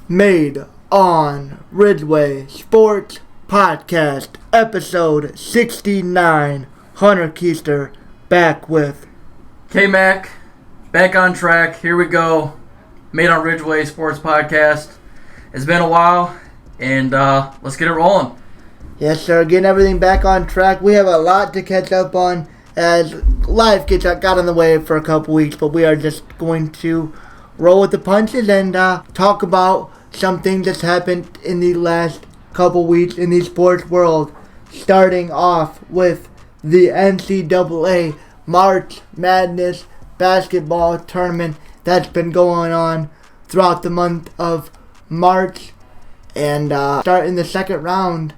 Made on Ridgeway Sports Podcast, episode 69. Hunter Keister back with K-Mac, back on track. Here we go. Made on Ridgeway Sports Podcast. It's been a while, and let's get it rolling. Yes, sir. Getting everything back on track. We have a lot to catch up on as life got in the way for a couple weeks, but we are just going to roll with the punches and talk about some things that's happened in the last couple weeks in the sports world. Starting off with the NCAA March Madness basketball tournament that's been going on throughout the month of March. And starting the second round,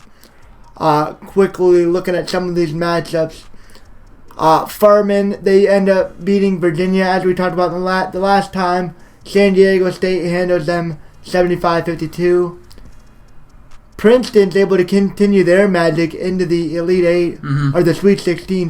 quickly looking at some of these matchups. Furman, they end up beating Virginia, as we talked about the last time. San Diego State handles them 75-52. Princeton's able to continue their magic into the Elite Eight, or the Sweet 16,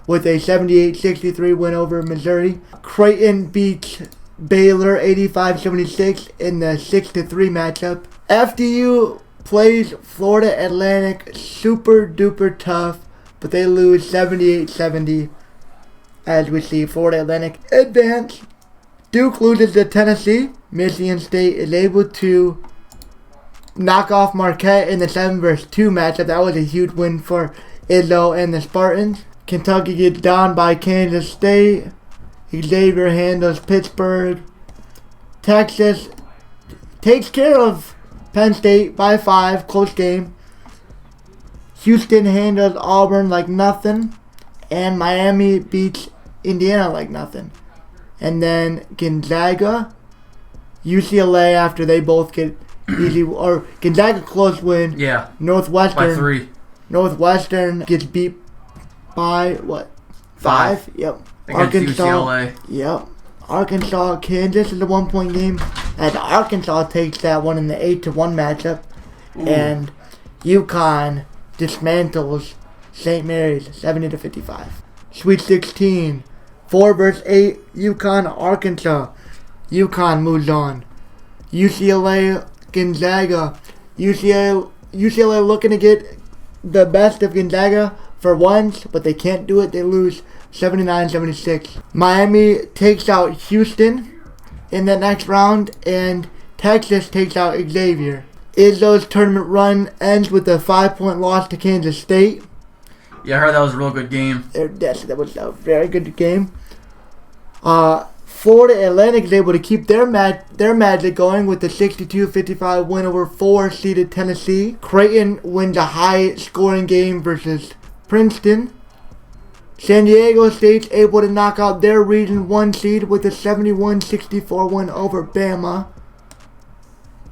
with a 78-63 win over Missouri. Creighton beats Baylor 85-76 in the 6-3 matchup. FDU plays Florida Atlantic super duper tough, but they lose 78-70 as we see Florida Atlantic advance. Duke loses to Tennessee. Michigan State is able to knock off Marquette in the 7-2 matchup. That was a huge win for Izzo and the Spartans. Kentucky gets down by Kansas State. Xavier handles Pittsburgh. Texas takes care of Penn State by 5. Close game. Houston handles Auburn like nothing. And Miami beats Indiana like nothing. And then Gonzaga, UCLA, after they both get easy, or Gonzaga close win. Yeah. Northwestern by 3. Northwestern gets beat by what? 5? Yep. Against UCLA. Yep. Arkansas, Kansas is a 1-point game, as Arkansas takes that one in the 8-1 matchup. Ooh. And UConn dismantles St. Mary's 70-55. Sweet 16. 4 versus 8, UConn, Arkansas. UConn moves on. UCLA, Gonzaga. UCLA looking to get the best of Gonzaga for once, but they can't do it. They lose 79-76. Miami takes out Houston in the next round, and Texas takes out Xavier. Izzo's tournament run ends with a 5-point loss to Kansas State. Yeah, I heard that was a real good game. Yes, that was a very good game. Florida Atlantic is able to keep their magic going with the 62-55 win over 4-seeded Tennessee. Creighton wins a high-scoring game versus Princeton. San Diego State's able to knock out their Region 1 seed with a 71-64 win over Bama.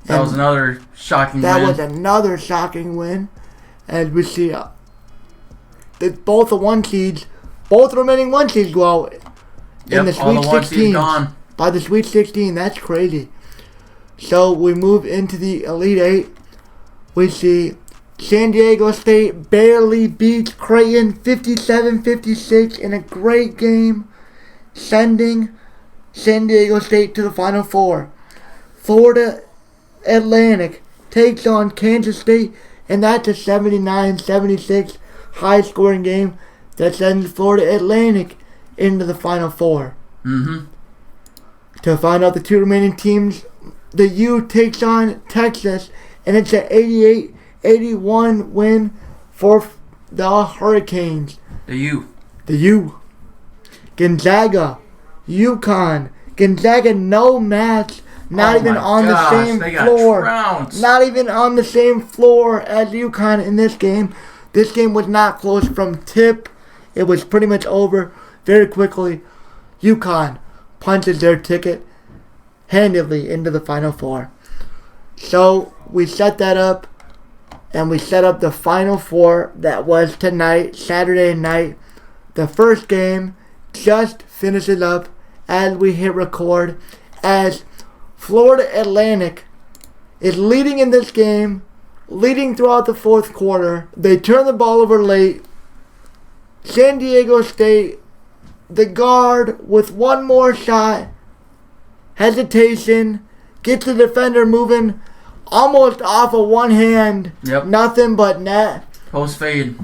That was another shocking win. That was another shocking win. As we see that both the remaining 1 seeds go out in the Sweet 16. By the Sweet 16, that's crazy. So we move into the Elite Eight. We see San Diego State barely beats Creighton 57-56 in a great game, sending San Diego State to the Final Four. Florida Atlantic takes on Kansas State, and that's a 79-76 high-scoring game that sends Florida Atlantic into the Final Four. To find out the 2 remaining teams, the U takes on Texas, and it's an 88-81 win for the Hurricanes. The U. Gonzaga, UConn. Gonzaga no match. Not even on the same floor. Not even on the same floor as UConn in this game. This game was not close from tip. It was pretty much over very quickly. UConn punches their ticket handedly into the Final Four. So we set that up, and we set up the Final Four that was tonight, Saturday night. The first game just finishes up as we hit record, as Florida Atlantic is leading in this game, leading throughout the fourth quarter. They turn the ball over late. San Diego State, the guard with one more shot, hesitation, gets the defender moving almost off of one hand. Yep. Nothing but net. Post fade.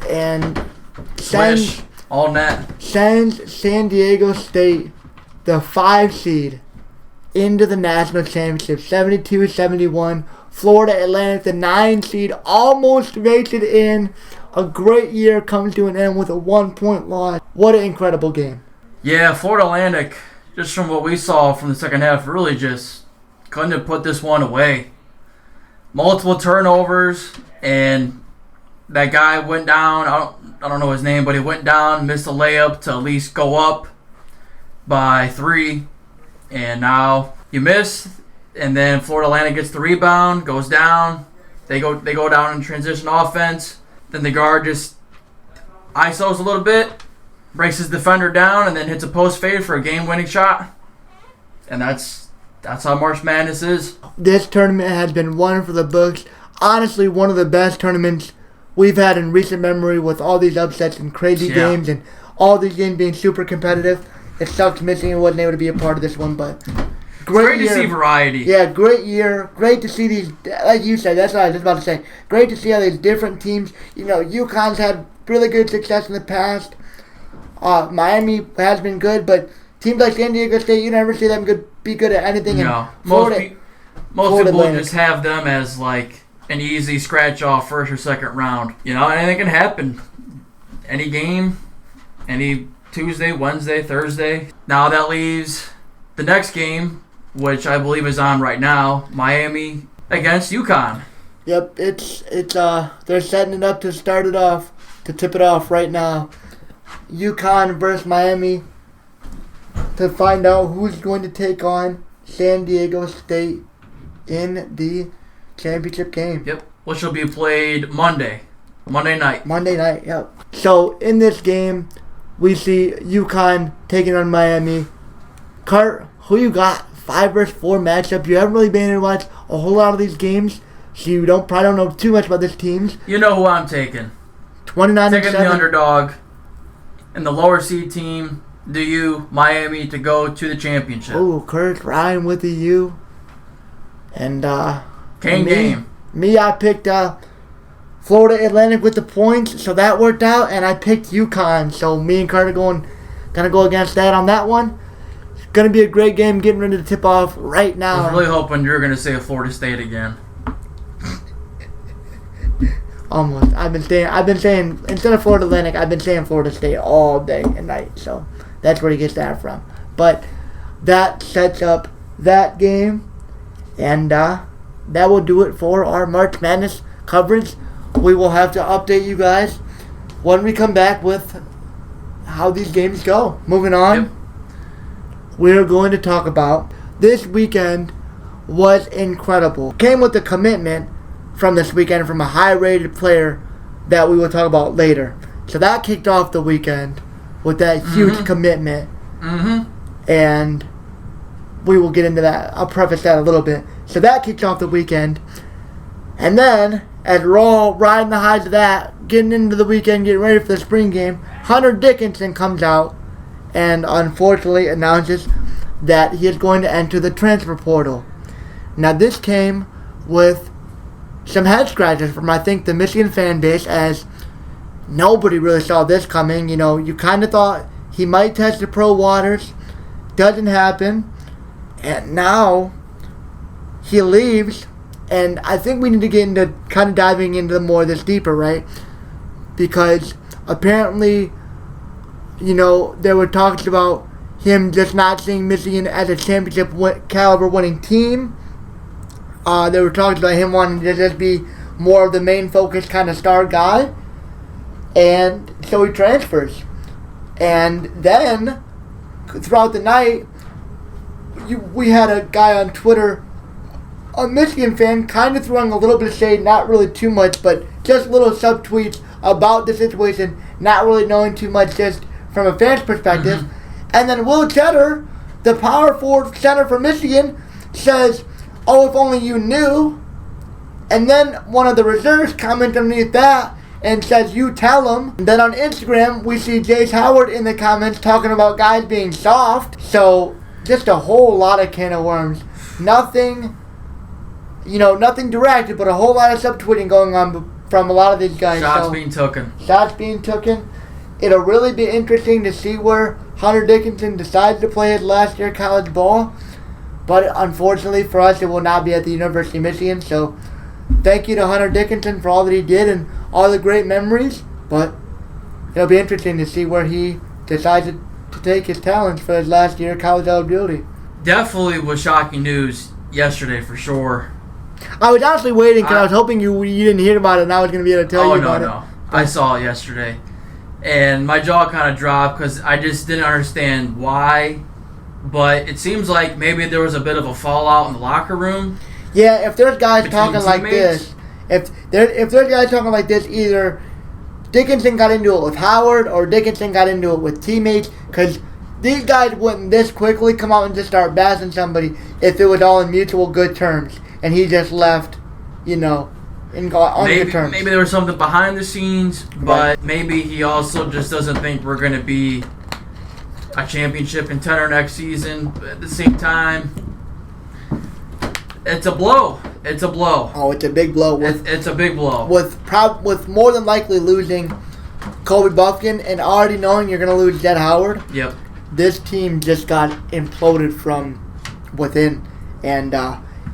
And Swish. All net. Sends San Diego State, the 5 seed, into the national championship. 72-71. Florida Atlantic, the 9 seed, almost makes it in. A great year comes to an end with a 1-point loss. What an incredible game. Yeah, Florida Atlantic, just from what we saw from the second half, really just couldn't have put this one away. Multiple turnovers, and that guy went down. I don't know his name, but he went down, missed a layup to at least go up by 3. And now you miss, and then Florida Atlantic gets the rebound, goes down. They go down in transition offense. Then the guard just ISOs a little bit, breaks his defender down, and then hits a post fade for a game-winning shot. And that's how March Madness is. This tournament has been one for the books. Honestly, one of the best tournaments we've had in recent memory, with all these upsets and crazy games and all these games being super competitive. It sucks missing and wasn't able to be a part of this one, but great to see variety. Yeah, great year. Great to see these, like you said, that's what I was just about to say. Great to see how these different teams, UConn's had really good success in the past. Miami has been good, but teams like San Diego State, you never see them be good at anything. No, most people just have them as like an easy scratch-off first or second round. Anything can happen. Any game, any Tuesday, Wednesday, Thursday. Now that leaves the next game, which I believe is on right now, Miami against UConn. Yep, it's they're setting it up to tip it off right now. UConn versus Miami to find out who's going to take on San Diego State in the championship game. Yep, which will be played Monday night. Monday night, yep. So in this game, we see UConn taking on Miami. Cart, who you got? 5 versus 4 matchup. You haven't really been able to watch a whole lot of these games, so you probably don't know too much about this team. You know who I'm taking. 29-7. Taking the underdog and the lower seed team. Do you, Miami, to go to the championship? Oh, Kurt, Ryan with the U. And game. I picked Florida Atlantic with the points, so that worked out, and I picked UConn. So me and Kurt are gonna go against that on that one. It's gonna be a great game, getting ready to tip off right now. I was really hoping you were gonna say Florida State again. Almost. I've been saying instead of Florida Atlantic, I've been saying Florida State all day and night. So that's where he gets that from. But that sets up that game, and that will do it for our March Madness coverage. We will have to update you guys when we come back with how these games go. Moving on, yep. We're going to talk about this weekend was incredible. Came with a commitment from this weekend from a high-rated player that we will talk about later. So that kicked off the weekend with that huge commitment. And we will get into that. I'll preface that a little bit. So that kicked off the weekend. And then, as we're all riding the highs of that, getting into the weekend, getting ready for the spring game, Hunter Dickinson comes out and unfortunately announces that he is going to enter the transfer portal. Now this came with some head scratches from, I think, the Michigan fan base, as nobody really saw this coming. You kind of thought he might test the pro waters. Doesn't happen. And now he leaves. And I think we need to get into kind of diving into more of this deeper, right? Because apparently, there were talks about him just not seeing Michigan as a championship caliber winning team. There were talks about him wanting to just be more of the main focus kind of star guy. And so he transfers. And then, throughout the night, we had a guy on Twitter, a Michigan fan, kind of throwing a little bit of shade, not really too much, but just little subtweets about the situation, not really knowing too much just from a fan's perspective. And then Will Cheddar, the power forward center for Michigan, says, "Oh, if only you knew." And then one of the reserves comments underneath that and says, "You tell him." And then on Instagram, we see Jace Howard in the comments talking about guys being soft. So just a whole lot of can of worms. nothing direct, but a whole lot of subtweeting going on from a lot of these guys. Shots being taken. Shots being taken. It'll really be interesting to see where Hunter Dickinson decides to play his last year college ball. But unfortunately for us, it will not be at the University of Michigan. So thank you to Hunter Dickinson for all that he did and all the great memories. But it'll be interesting to see where he decides to take his talents for his last year of college eligibility. Definitely was shocking news yesterday for sure. I was honestly waiting because I was hoping you didn't hear about it and I was going to be able to tell you about it. Oh, no. I saw it yesterday. And my jaw kind of dropped because I just didn't understand why. But it seems like maybe there was a bit of a fallout in the locker room. Yeah, if there's guys talking like this, if there's guys talking like this, either Dickinson got into it with Howard or Dickinson got into it with teammates, because these guys wouldn't this quickly come out and just start bashing somebody if it was all in mutual good terms, and he just left, on good terms. Maybe there was something behind the scenes, but maybe he also just doesn't think we're going to be a championship contender next season. But at the same time, it's a blow. It's a blow. Oh, it's a big blow. It's a big blow. With more than likely losing Kobe Buffkin and already knowing you're going to lose Jed Howard. Yep. This team just got imploded from within. And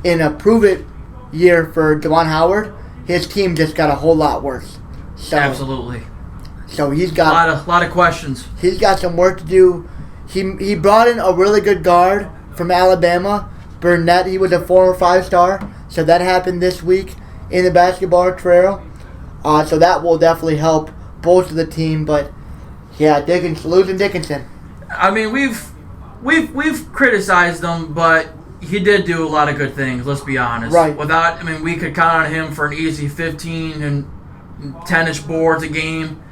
in a prove-it year for Juwan Howard, his team just got a whole lot worse. So, absolutely. So he's got a lot of questions. He's got some work to do. He brought in a really good guard from Alabama, Burnett. He was a former 5-star. So that happened this week in the basketball trail. So that will definitely help bolster the team. But yeah, losing Dickinson. I mean, we've criticized him, but he did do a lot of good things. Let's be honest. Right. We could count on him for an easy 15 and 10-ish boards a game.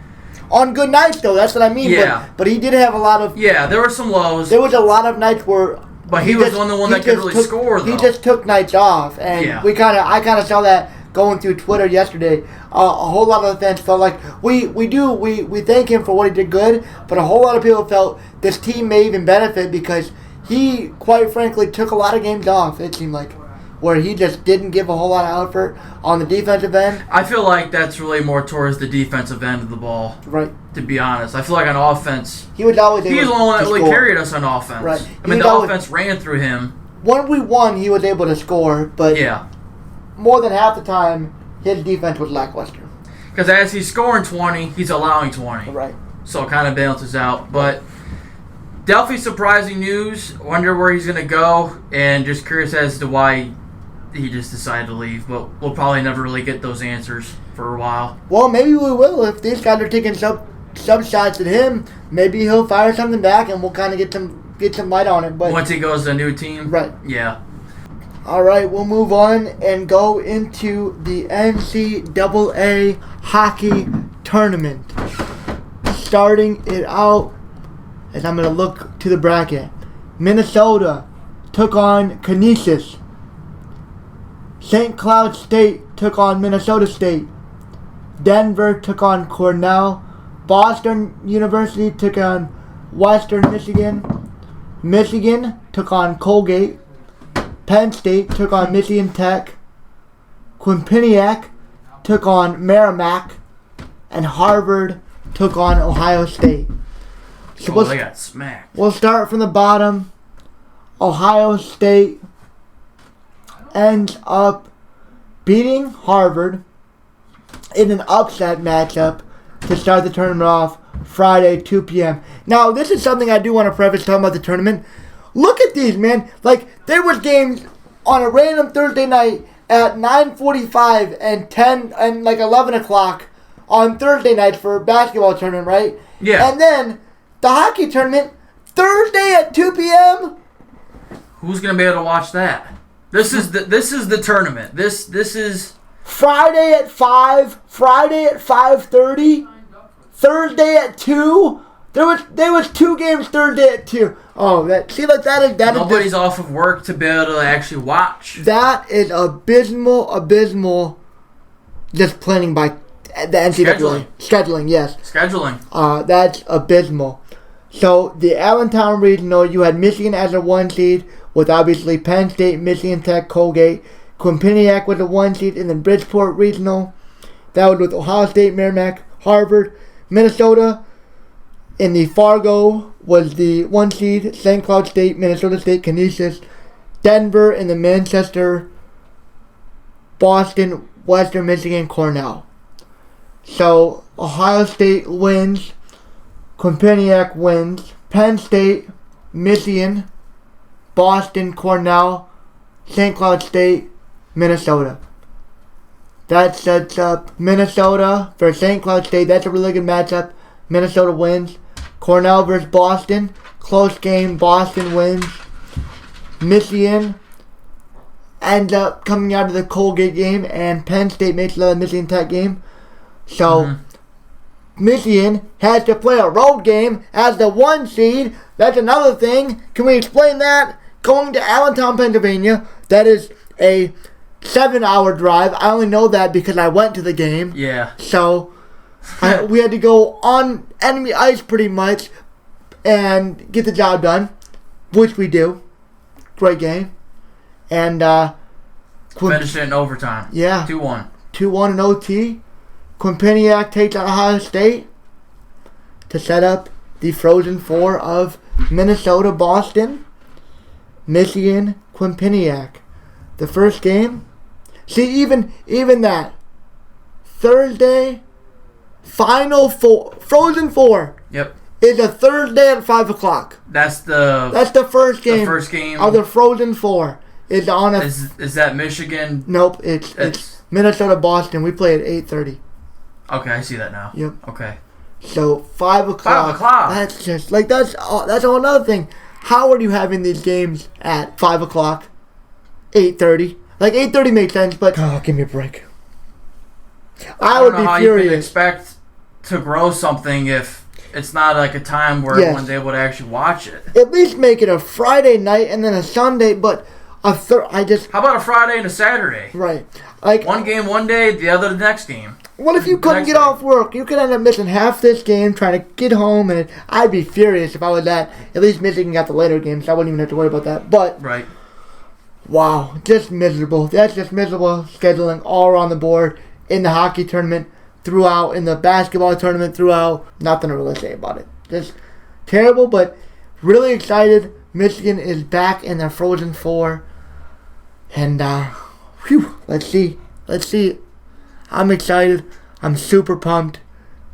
On good nights, though, that's what I mean. Yeah. But he did have a lot of. Yeah, there were some lows. There was a lot of nights where. But he was the one that could really score, though. He just took nights off, and I kind of saw that going through Twitter yesterday. A whole lot of the fans felt like we thank him for what he did good, but a whole lot of people felt this team may even benefit because he, quite frankly, took a lot of games off. It seemed like where he just didn't give a whole lot of effort on the defensive end. I feel like that's really more towards the defensive end of the ball. Right. To be honest, I feel like on offense, he was always he's the only one that really carried us on offense. Right. The offense ran through him. When we won, he was able to score, but more than half the time, his defense was lackluster. Because as he's scoring 20, he's allowing 20. Right. So it kind of balances out. But definitely surprising news. Wonder where he's going to go, and just curious as to why he just decided to leave. But we'll probably never really get those answers for a while. Well, maybe we will. If these guys are taking some shots at him, maybe he'll fire something back, and we'll kind of get some light on it. But once he goes to a new team? Right. Yeah. All right, we'll move on and go into the NCAA hockey tournament. Starting it out, as I'm going to look to the bracket. Minnesota took on Canisius. St. Cloud State took on Minnesota State. Denver took on Cornell. Boston University took on Western Michigan. Michigan took on Colgate. Penn State took on Michigan Tech. Quinnipiac took on Merrimack. And Harvard took on Ohio State. So they got smacked. We'll start from the bottom. Ohio State ends up beating Harvard in an upset matchup to start the tournament off Friday, 2 p.m. Now, this is something I do want to preface talking about the tournament. Look at these, man. Like, there was games on a random Thursday night at 9:45 and 10 and like 11 o'clock on Thursday nights for a basketball tournament, right? Yeah. And then the hockey tournament Thursday at 2 p.m. Who's gonna be able to watch that? This is the tournament. This is Friday at 5, Friday at 5:30, Thursday at 2. There was 2 games Thursday at 2. Oh, that nobody's off of work to be able to actually watch. That is abysmal. Just planning by the NCAA. Scheduling, yes. Scheduling. That's abysmal. So the Allentown Regional, you had Michigan as a 1 seed with obviously Penn State, Michigan Tech, Colgate. Quinnipiac was the 1 seed in the Bridgeport Regional. That was with Ohio State, Merrimack, Harvard, Minnesota. In the Fargo was the 1 seed, St. Cloud State, Minnesota State, Canisius. Denver in the Manchester, Boston, Western Michigan, Cornell. So Ohio State wins, Quinnipiac wins, Penn State, Michigan, Boston, Cornell, St. Cloud State, Minnesota. That sets up Minnesota for St. Cloud State. That's a really good matchup. Minnesota wins. Cornell versus Boston. Close game. Boston wins. Michigan ends up coming out of the Colgate game, and Penn State makes the Michigan Tech game. So Michigan has to play a road game as the 1 seed. That's another thing. Can we explain that? Going to Allentown, Pennsylvania. That is a 7-hour drive. I only know that because I went to the game. Yeah. So we had to go on enemy ice pretty much and get the job done, which we do. Great game. And finished it in overtime. Yeah. 2-1. 2-1 in OT. Quinnipiac takes out Ohio State to set up the Frozen Four of Minnesota, Boston, Michigan, Quinnipiac. The first game. See, even that Thursday Final Four, Frozen Four. Yep. Is a Thursday at 5 o'clock. That's the first game. The first game of the Frozen Four is on a. Is that Michigan? Nope. It's Minnesota, Boston. We play at 8:30. Okay, I see that now. Yep. Okay. So 5 o'clock. 5 o'clock. That's just like that's a whole other thing. How are you having these games at 5 o'clock? 8:30. Like 8:30 makes sense, but give me a break. I would be furious. You can expect to grow something if it's not like a time where everyone's able to actually watch it. At least make it a Friday night and then a Sunday, but how about a Friday and a Saturday? Right. Like one game one day, the other the next game. What if you couldn't get off work? You could end up missing half this game trying to get home, and I'd be furious if I was that. At least Michigan got the later games, so I wouldn't even have to worry about that. But right. Wow, just miserable. That's just miserable scheduling all around the board in the hockey tournament throughout, in the basketball tournament throughout. Nothing to really say about it. Just terrible, but really excited. Michigan is back in the Frozen Four. And, let's see. I'm excited. I'm super pumped.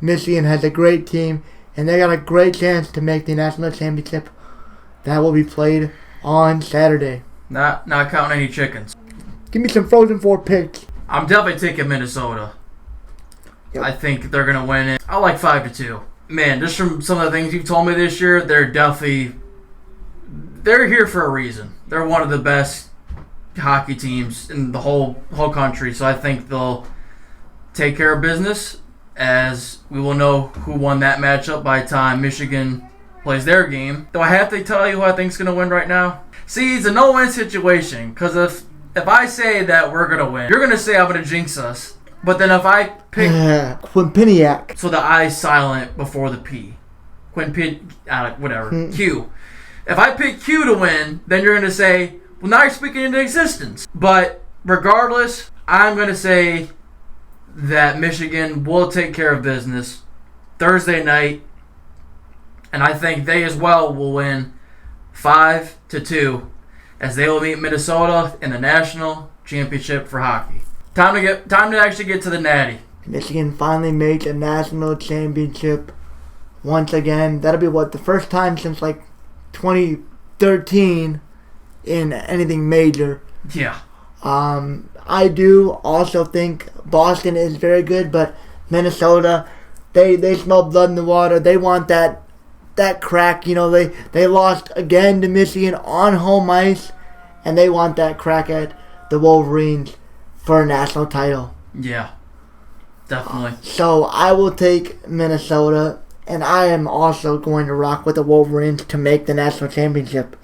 Michigan has a great team, and they got a great chance to make the national championship. That will be played on Saturday. Not counting any chickens. Give me some Frozen Four picks. I'm definitely taking Minnesota. Yep. I think they're going to win it. I like 5-2. Man, just from some of the things you've told me this year, they're here for a reason. They're one of the best hockey teams in the whole country, so I think they'll take care of business, as we will know who won that matchup by the time Michigan plays their game. Do I have to tell you who I think is going to win right now? See, it's a no-win situation, because if I say that we're going to win, you're going to say I'm going to jinx us. But then if I pick Quinnipiac, so the I's silent before the P. Whatever. Q. If I pick Q to win, then you're going to say, well, now you're speaking into existence. But regardless, I'm going to say that Michigan will take care of business Thursday night, and I think they as well will win 5-2, as they will meet Minnesota in the national championship for hockey. Time to actually get to the Natty. Michigan finally made a national championship once again. That'll be the first time since 2013 in anything major. Yeah. I do also think Boston is very good, but Minnesota, they smell blood in the water. They want that crack. They lost again to Michigan on home ice, and they want that crack at the Wolverines for a national title. Yeah, definitely. So I will take Minnesota, and I am also going to rock with the Wolverines to make the national championship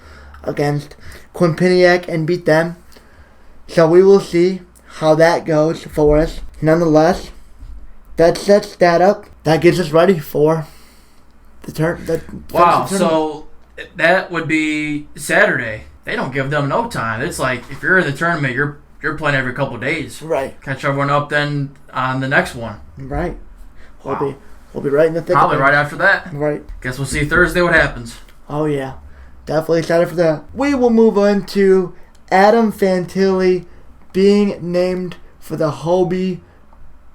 against Quinnipiac and beat them. So we will see how that goes for us. Nonetheless, that sets that up. That gets us ready for the turn. Wow, so that would be Saturday. they don't give them no time. It's like if you're in the tournament, you're playing every couple of days. Right. Catch everyone up then on the next one. Right. Wow. We'll be right in the thick Probably of it. right after that. Right. Guess we'll see Thursday what happens. Oh, yeah. Definitely excited for that. We will move on to Adam Fantilli being named for the Hobie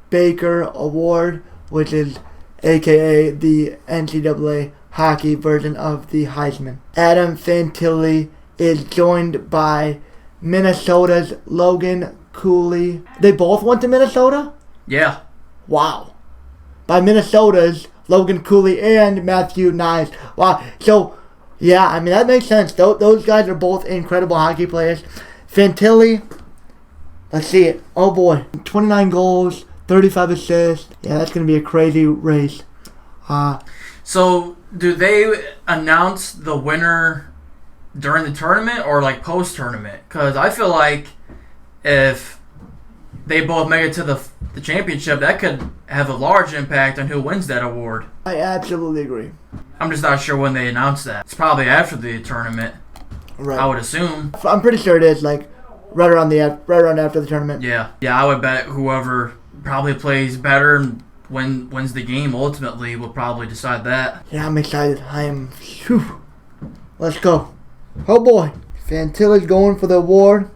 Baker Award, which is a.k.a. the NCAA hockey version of the Heisman. Adam Fantilli is joined by Minnesota's Logan Cooley. They both went to Minnesota? Yeah. Wow. By Minnesota's Logan Cooley and Matthew Nyes. Wow. So, yeah, I mean, that makes sense. Those guys are both incredible hockey players. Fantilli, let's see it. Oh, boy. 29 goals, 35 assists. Yeah, that's going to be a crazy race. So, do they announce the winner during the tournament or like post-tournament? Because I feel like if they both make it to the championship, that could have a large impact on who wins that award. I absolutely agree. I'm just not sure when they announce that. It's probably after the tournament, Right. I would assume. I'm pretty sure it is, like, right around after the tournament. Yeah, I would bet whoever probably plays better and wins the game ultimately will probably decide that. Yeah, I'm excited. I am. Whew. Let's go. Oh, boy. Fantilli's going for the award.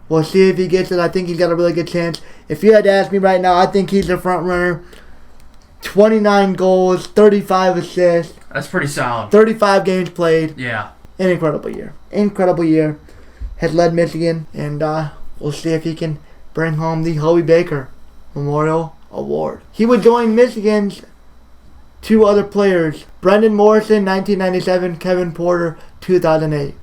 We'll see if he gets it. I think he's got a really good chance. If you had to ask me right now, I think he's the front runner. 29 goals, 35 assists, That's pretty solid. 35 games played. Yeah. An incredible year. Incredible year. Has led Michigan, and we'll see if he can bring home the Hobie Baker Memorial Award. He would join Michigan's two other players, Brendan Morrison, 1997, Kevin Porter, 2008.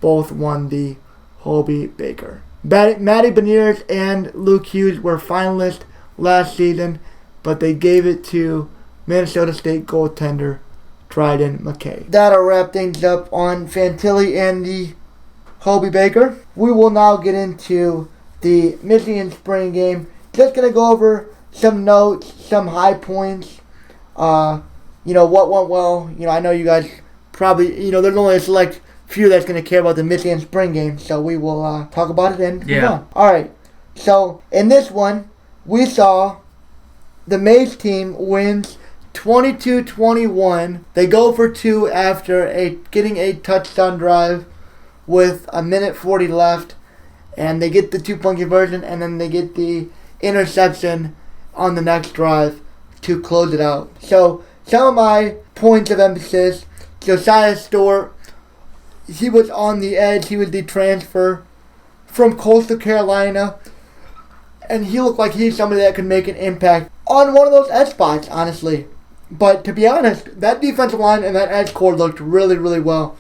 Both won the Hobie Baker. Matty Beniers and Luke Hughes were finalists last season, but they gave it to Minnesota State goaltender Dryden McKay. That'll wrap things up on Fantilli and the Hobie Baker. We will now get into the Michigan spring game. Just going to go over some notes, some high points, what went well. I know you guys probably, there's only a select few that's going to care about the Michigan spring game, so we will talk about it and move on. All right, so in this one, we saw the Maize team wins 22-21. They go for two after getting a touchdown drive with a minute 40 left, and they get the 2-point conversion, and then they get the interception on the next drive to close it out. So some of my points of emphasis: Josiah Stewart. He was on the edge. He was the transfer from Coastal Carolina, and he looked like he's somebody that could make an impact on one of those edge spots, honestly. But to be honest, that defensive line and that edge core looked really, really well.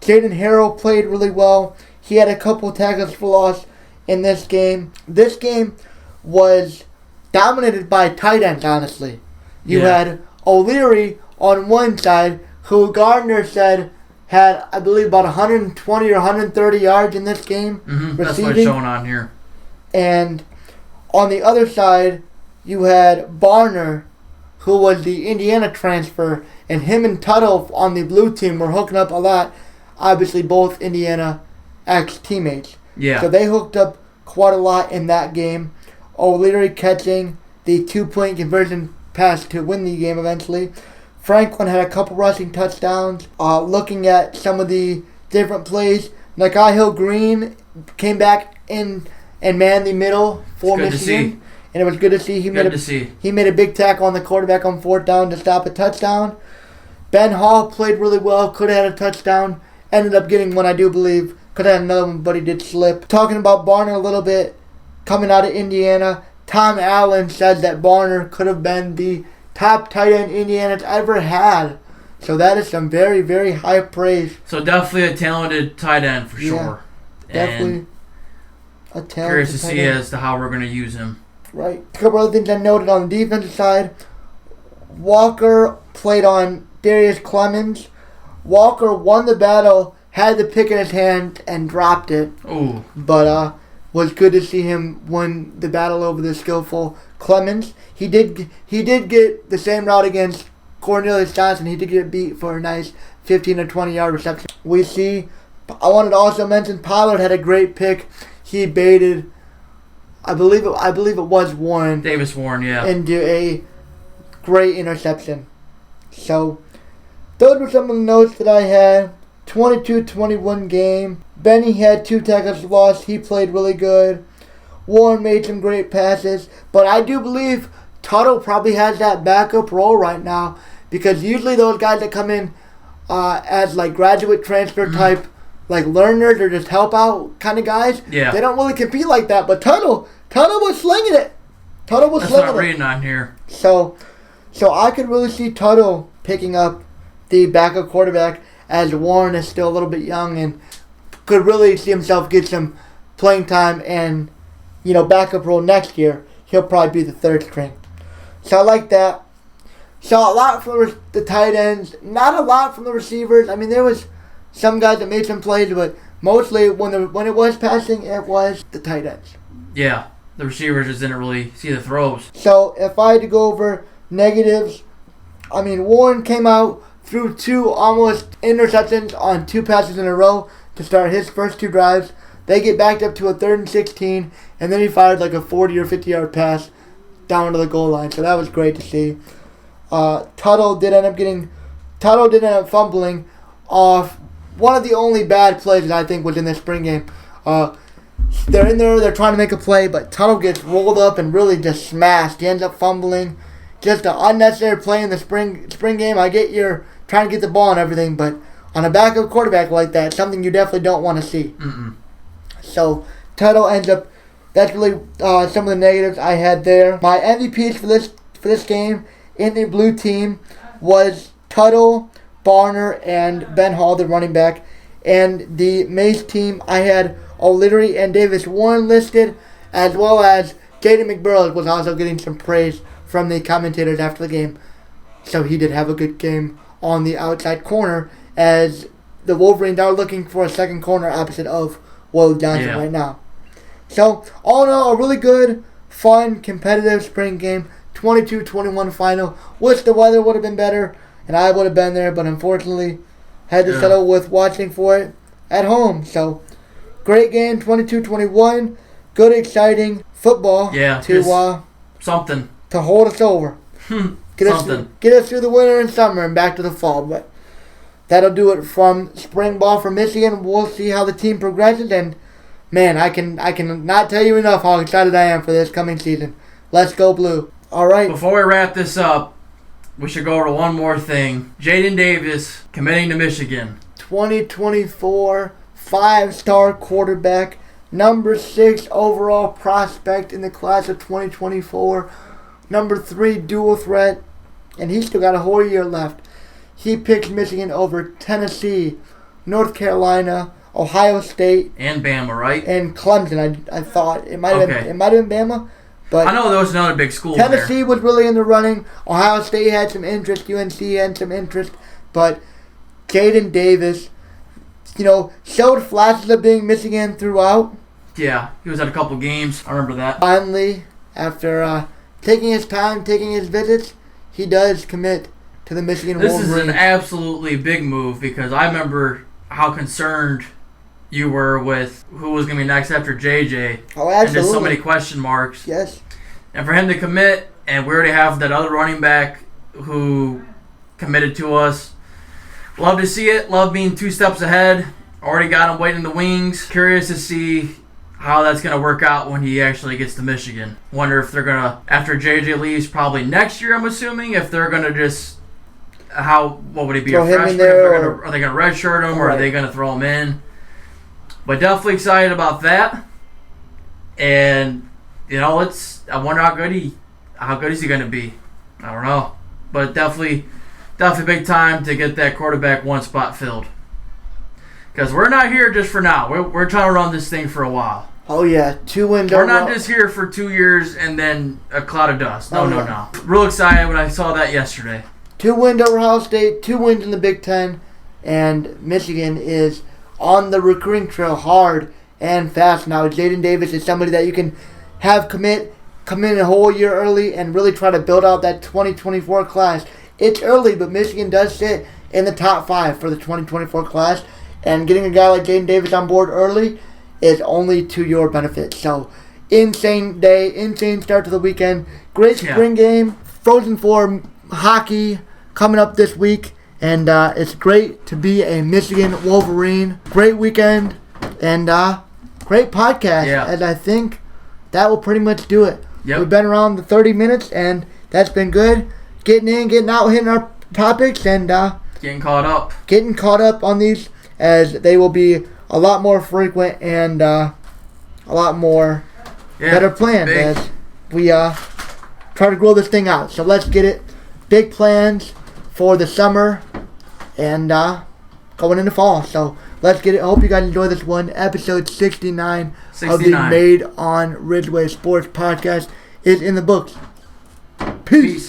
Jaden Harrell played really well. He had a couple tackles for loss in this game. This game was dominated by tight ends, honestly. You had O'Leary on one side, who Gardner said had, I believe, about 120 or 130 yards in this game. Mm-hmm. That's what's showing on here. And on the other side, you had Barner, who was the Indiana transfer, and him and Tuttle on the blue team were hooking up a lot. Obviously, both Indiana ex-teammates. Yeah. So they hooked up quite a lot in that game. O'Leary catching the 2-point conversion pass to win the game eventually. Franklin had a couple rushing touchdowns. Looking at some of the different plays, Nakai Hill Green came back in and manned the middle for Michigan. And it was good to see. He made a big tackle on the quarterback on 4th down to stop a touchdown. Ben Hall played really well. Could have had a touchdown. Ended up getting one, I do believe. Could have had another one, but he did slip. Talking about Barner a little bit, coming out of Indiana, Tom Allen said that Barner could have been the top tight end Indiana's ever had. So that is some very, very high praise. So definitely a talented tight end for sure. Definitely a talented curious to see end. as to how we're going to use him. Right. A couple other things I noted on the defensive side. Walker played on Darius Clemens. Walker won the battle, had the pick in his hand, and dropped it. Ooh. But was good to see him win the battle over the skillful Clemens. He did get the same route against Cornelius Johnson. He did get beat for a nice 15 or 20 yard reception. We see I wanted to also mention Pollard had a great pick. He baited, I believe it was Warren. Davis Warren, yeah. Into a great interception. So, those were some of the notes that I had. 22-21 game. Benny had 2 tackles lost. He played really good. Warren made some great passes. But I do believe Tuttle probably has that backup role right now. Because usually those guys that come in as like graduate transfer type, like learners or just help out kind of guys, they don't really compete like that. But Tuttle was slinging it. That's not reading on here. So I could really see Tuttle picking up the backup quarterback as Warren is still a little bit young and could really see himself get some playing time and, backup role next year. He'll probably be the 3rd string. So I like that. Saw a lot from the tight ends, not a lot from the receivers. I mean, there was some guys that made some plays, but mostly when it was passing, it was the tight ends. Yeah, the receivers just didn't really see the throws. So if I had to go over negatives, I mean, Warren came out, threw 2 almost interceptions on 2 passes in a row to start his first 2 drives. They get backed up to a 3rd and 16, and then he fired like a 40 or 50-yard pass down to the goal line. So that was great to see. Tuttle did end up fumbling off one of the only bad plays that I think was in this spring game. They're in there, they're trying to make a play, but Tuttle gets rolled up and really just smashed. He ends up fumbling. Just an unnecessary play in the spring game. I get you're trying to get the ball and everything, but on a backup quarterback like that, something you definitely don't want to see. So Tuttle ends up. That's really some of the negatives I had there. My MVPs for this game in the blue team was Tuttle, Barner, and Ben Hall, the running back. And the maize team, I had O'Leary and Davis Warren listed, as well as Jaden McBurrows was also getting some praise from the commentators after the game. So he did have a good game on the outside corner, as the Wolverines are looking for a second corner opposite of Will Johnson right now. So, all in all, a really good, fun, competitive spring game. 22-21 final. Wish the weather would have been better, and I would have been there, but unfortunately, had to settle with watching for it at home. So, great game, 22-21. Good, exciting football something to hold us over. Get us through the winter and summer and back to the fall. But that'll do it from spring ball for Michigan. We'll see how the team progresses, and man, I can not tell you enough how excited I am for this coming season. Let's go blue. All right. Before we wrap this up, we should go over one more thing. Jaden Davis committing to Michigan. 2024 5-star quarterback, number 6 overall prospect in the class of 2024, number 3 dual threat, and he's still got a whole year left. He picked Michigan over Tennessee, North Carolina, Ohio State, and Bama, right? And Clemson. I thought it might have been Bama, but I know there was another big school. Tennessee was really in the running. Ohio State had some interest. UNC had some interest, but Jaden Davis, showed flashes of being Michigan throughout. Yeah, he was at a couple games. I remember that. Finally, after taking his time, taking his visits, he does commit to the Michigan Wolverines. This is an absolutely big move, because I remember how concerned you were with who was going to be next after JJ. Oh, absolutely. And just so many question marks. Yes. And for him to commit, and we already have that other running back who committed to us. Love to see it. Love being 2 steps ahead. Already got him waiting in the wings. Curious to see how that's going to work out when he actually gets to Michigan. Wonder if they're going to, after JJ leaves probably next year, I'm assuming, if they're going to just, what would he be, throw a freshman? There, are they going to redshirt him, or are they going to throw him in? But definitely excited about that. And, I wonder how good is he going to be. I don't know. But definitely big time to get that quarterback 1 spot filled. Because we're not here just for now. We're trying to run this thing for a while. Oh, yeah. 2 wins. We're not just here for 2 years and then a cloud of dust. No. Real excited when I saw that yesterday. 2 wins over Ohio State, 2 wins in the Big Ten, and Michigan is on the recruiting trail hard and fast now. Jaden Davis is somebody that you can have come in a whole year early and really try to build out that 2024 class. It's early, but Michigan does sit in the top 5 for the 2024 class. And getting a guy like Jaden Davis on board early is only to your benefit. So, insane day, insane start to the weekend. Great spring game. Frozen Four hockey coming up this week. And it's great to be a Michigan Wolverine. Great weekend and great podcast. Yeah. And I think that will pretty much do it. Yep. We've been around the 30 minutes, and that's been good. Getting in, getting out, hitting our topics, and getting caught up on these, as they will be a lot more frequent and a lot more better planned as we try to grow this thing out. So let's get it. Big plans for the summer and going into fall. So let's get it. I hope you guys enjoy this one. Episode 69 of the Made on Ridgeway Sports Podcast is in the books. Peace.